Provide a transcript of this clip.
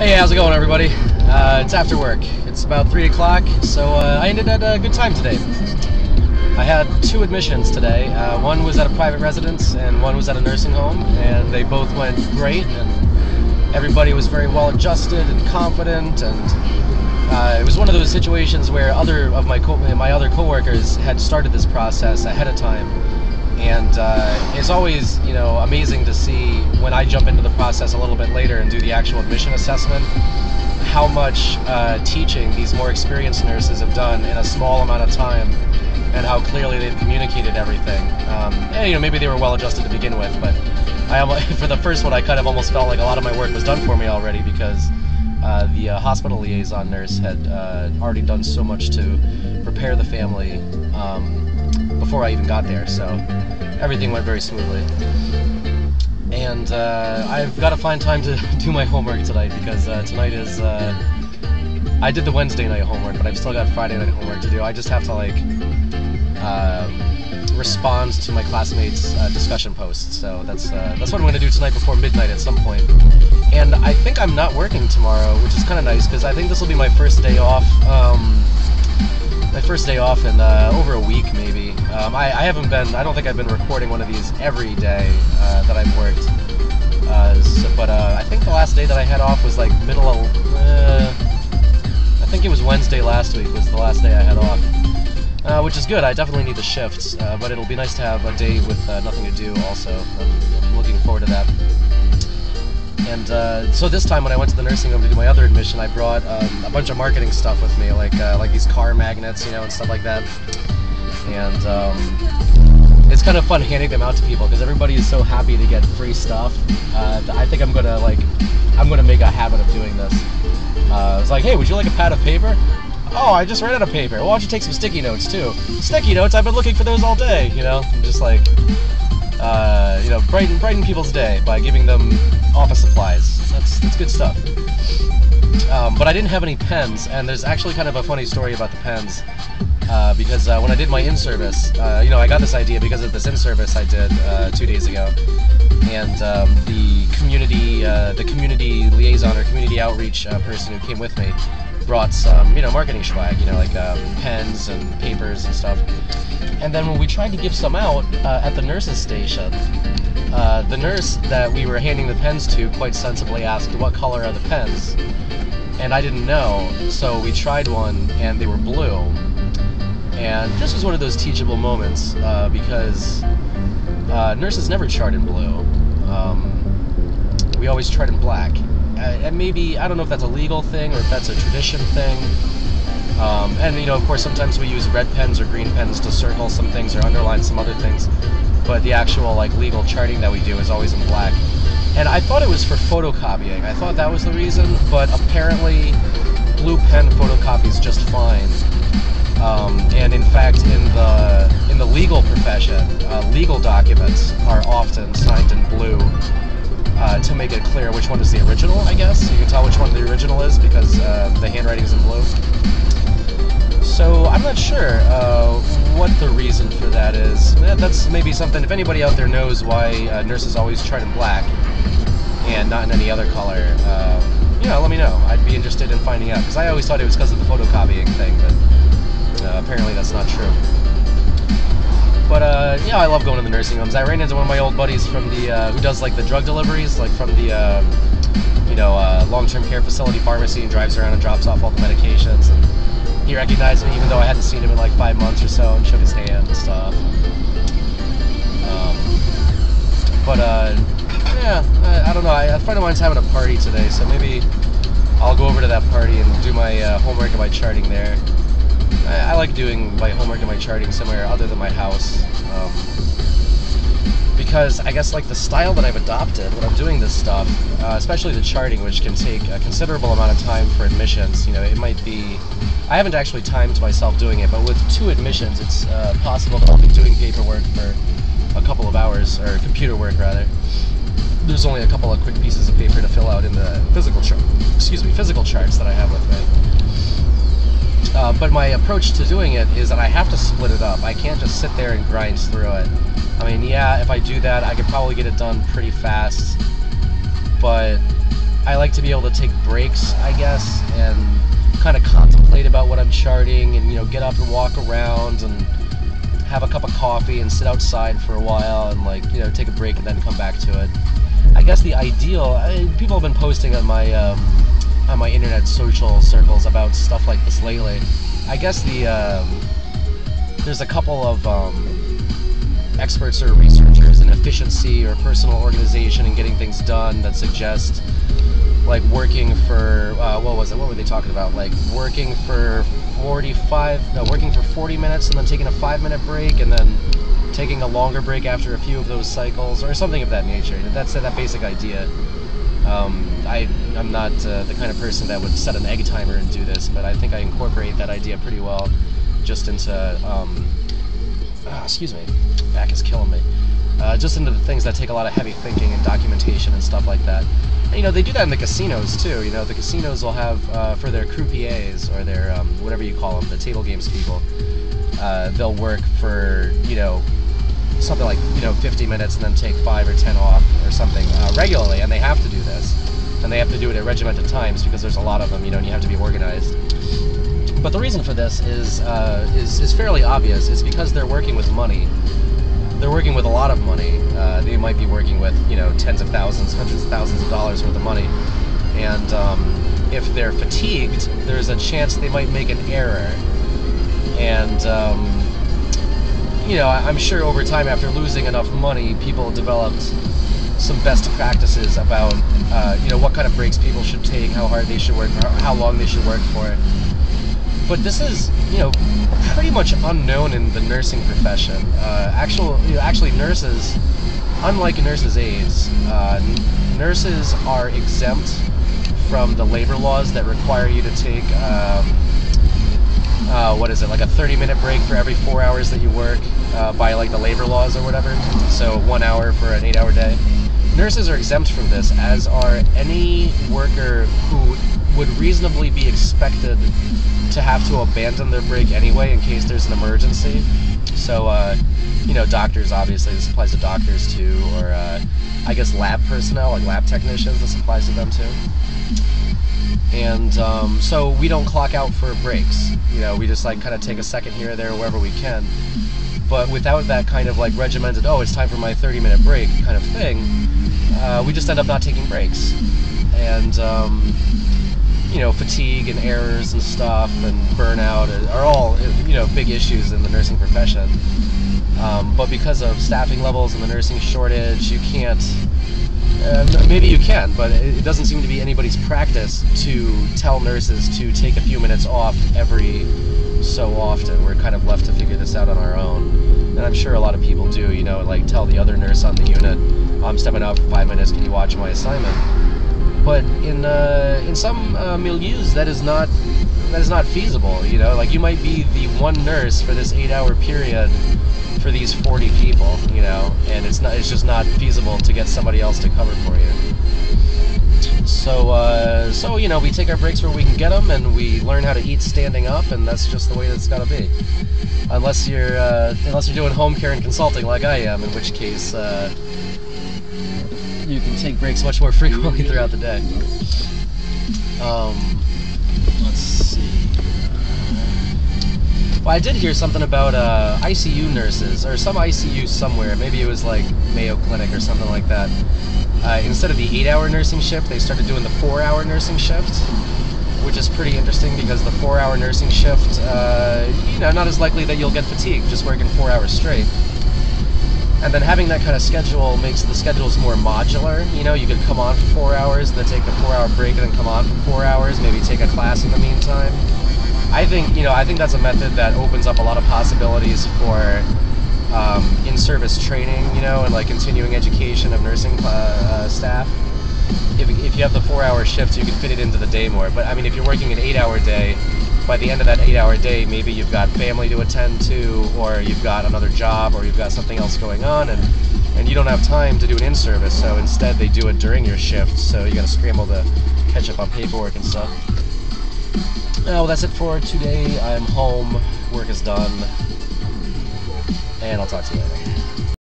Hey, how's it going, everybody? It's after work. It's about 3 o'clock, so I ended at a good time today. I had 2 admissions today. One was at a private residence and one was at a nursing home, and they both went great, and everybody was very well adjusted and confident, and it was one of those situations where other of my other coworkers had started this process ahead of time. And it's always, amazing to see when I jump into the process a little bit later and do the actual admission assessment, how much teaching these more experienced nurses have done in a small amount of time, and how clearly they've communicated everything. And maybe they were well adjusted to begin with, but for the first one, I kind of almost felt like a lot of my work was done for me already, because the hospital liaison nurse had already done so much to prepare the family before I even got there, so everything went very smoothly. And I've got to find time to do my homework tonight, because tonight is I did the Wednesday night homework, but I've still got Friday night homework to do. I just have to respond to my classmates' discussion posts, so that's what I'm going to do tonight before midnight at some point. And I think I'm not working tomorrow, which is kind of nice, because I think this will be my first day off. My first day off in over a week, maybe. I don't think I've been recording one of these every day that I've worked. But I think the last day that I had off was like I think it was Wednesday last week was the last day I had off. Which is good. I definitely need the shifts, but it'll be nice to have a day with nothing to do also. I'm looking forward to that. And so this time when I went to the nursing home to do my other admission, I brought a bunch of marketing stuff with me, like these car magnets, and stuff like that. And it's kind of fun handing them out to people, because everybody is so happy to get free stuff. I think I'm gonna make a habit of doing this. It's like, hey, would you like a pad of paper? Oh, I just ran out of paper. Well, why don't you take some sticky notes too? Sticky notes? I've been looking for those all day. I'm just like, brighten people's day by giving them office supplies. That's good stuff. But I didn't have any pens, and there's actually kind of a funny story about the pens, because when I did my in-service, I got this idea because of this in-service I did 2 days ago, and the community liaison or community outreach person who came with me brought some, marketing swag, like pens and papers and stuff. And then when we tried to give some out at the nurse's station, the nurse that we were handing the pens to quite sensibly asked, what color are the pens? And I didn't know, so we tried one, and they were blue. And this was one of those teachable moments, because nurses never chart in blue. We always chart in black. And maybe, I don't know if that's a legal thing or if that's a tradition thing. And of course, sometimes we use red pens or green pens to circle some things or underline some other things. But the actual legal charting that we do is always in black. And I thought it was for photocopying. I thought that was the reason, but apparently blue pen photocopies just fine. And in fact, in the legal profession, legal documents are often signed in blue. To make it clear which one is the original, I guess. You can tell which one the original is because the handwriting is in blue. So I'm not sure what the reason for that is. That's maybe something, if anybody out there knows why nurses always chart in black and not in any other color, let me know. I'd be interested in finding out, because I always thought it was because of the photocopying thing, but apparently that's not true. But I love going to the nursing homes. I ran into one of my old buddies from the who does the drug deliveries, from the long-term care facility pharmacy, and drives around and drops off all the medications. And he recognized me even though I hadn't seen him in 5 months or so, and shook his hand and stuff. I don't know. A friend of mine's having a party today, so maybe I'll go over to that party and do my homework and my charting there. I like doing my homework and my charting somewhere other than my house, because I guess the style that I've adopted when I'm doing this stuff, especially the charting, which can take a considerable amount of time for admissions. It might be, I haven't actually timed myself doing it, but with 2 admissions, it's possible that I'll be doing paperwork for a couple of hours, or computer work rather. There's only a couple of quick pieces of paper to fill out in the physical charts that I have with me. But my approach to doing it is that I have to split it up. I can't just sit there and grind through it. I mean, yeah, if I do that, I could probably get it done pretty fast, but I like to be able to take breaks, I guess, and kind of contemplate about what I'm charting, and get up and walk around and have a cup of coffee and sit outside for a while and take a break and then come back to it. I guess the ideal, people have been posting on my internet social circles about stuff like this lately. I guess there's a couple of experts or researchers in efficiency or personal organization and getting things done that suggest working for what were they talking about? Working for 40 minutes and then taking a 5-minute break and then taking a longer break after a few of those cycles or something of that nature. That's that basic idea. I'm not the kind of person that would set an egg timer and do this, but I think I incorporate that idea pretty well just into excuse me, back is killing me. Just into the things that take a lot of heavy thinking and documentation and stuff like that. And, they do that in the casinos too. The casinos will have for their croupiers or their whatever you call them, the table games people. They'll work for something like 50 minutes and then take 5 or 10 off or something regularly, and they have to do this, and they have to do it at regimented times because there's a lot of them, and you have to be organized. But the reason for this is fairly obvious. It's because they're working with money. They're working with a lot of money. They might be working with tens of thousands, hundreds of thousands of dollars worth of money, and if they're fatigued, there's a chance they might make an error. And I'm sure over time, after losing enough money, people developed some best practices about what kind of breaks people should take, how hard they should work, or how long they should work for it. But this is, pretty much unknown in the nursing profession. Actually, nurses, unlike nurses' aides, nurses are exempt from the labor laws that require you to take, like a 30-minute break for every 4 hours that you work by the labor laws or whatever. So 1 hour for an 8-hour day. Nurses are exempt from this, as are any worker who would reasonably be expected to have to abandon their break anyway in case there's an emergency. So, doctors, obviously, this applies to doctors too, or I guess lab personnel, like lab technicians, this applies to them too. And so we don't clock out for breaks. We just kind of take a second here or there wherever we can. But without that kind of regimented, it's time for my 30-minute break kind of thing, we just end up not taking breaks. And fatigue and errors and stuff and burnout are all, big issues in the nursing profession. But because of staffing levels and the nursing shortage, you can't, maybe you can, but it doesn't seem to be anybody's practice to tell nurses to take a few minutes off every so often. We're kind of left to figure this out on our own. And I'm sure a lot of people do, tell the other nurse on the unit, I'm stepping out for 5 minutes, can you watch my assignment? But in some milieus, that is not feasible. You might be the one nurse for this 8-hour period for these 40 people, and it's just not feasible to get somebody else to cover for you. So we take our breaks where we can get them, and we learn how to eat standing up, and that's just the way that's got to be. Unless you're doing home care and consulting like I am, in which case you can take breaks much more frequently throughout the day. Let's see. Well, I did hear something about ICU nurses, or some ICU somewhere. Maybe it was Mayo Clinic or something like that. Instead of the 8-hour nursing shift, they started doing the 4-hour nursing shift, which is pretty interesting because the 4-hour nursing shift, not as likely that you'll get fatigued just working 4 hours straight. And then having that kind of schedule makes the schedules more modular. You could come on for 4 hours, then take a 4-hour break, and then come on for 4 hours, maybe take a class in the meantime. I think that's a method that opens up a lot of possibilities for in-service training, and continuing education of nursing staff. If you have the 4-hour shift, you can fit it into the day more. But I mean, if you're working an 8-hour day, by the end of that 8-hour day, maybe you've got family to attend to, or you've got another job, or you've got something else going on, and you don't have time to do an in-service, so instead they do it during your shift, so you gotta scramble to catch up on paperwork and stuff. Well, that's it for today. I'm home, work is done, and I'll talk to you later.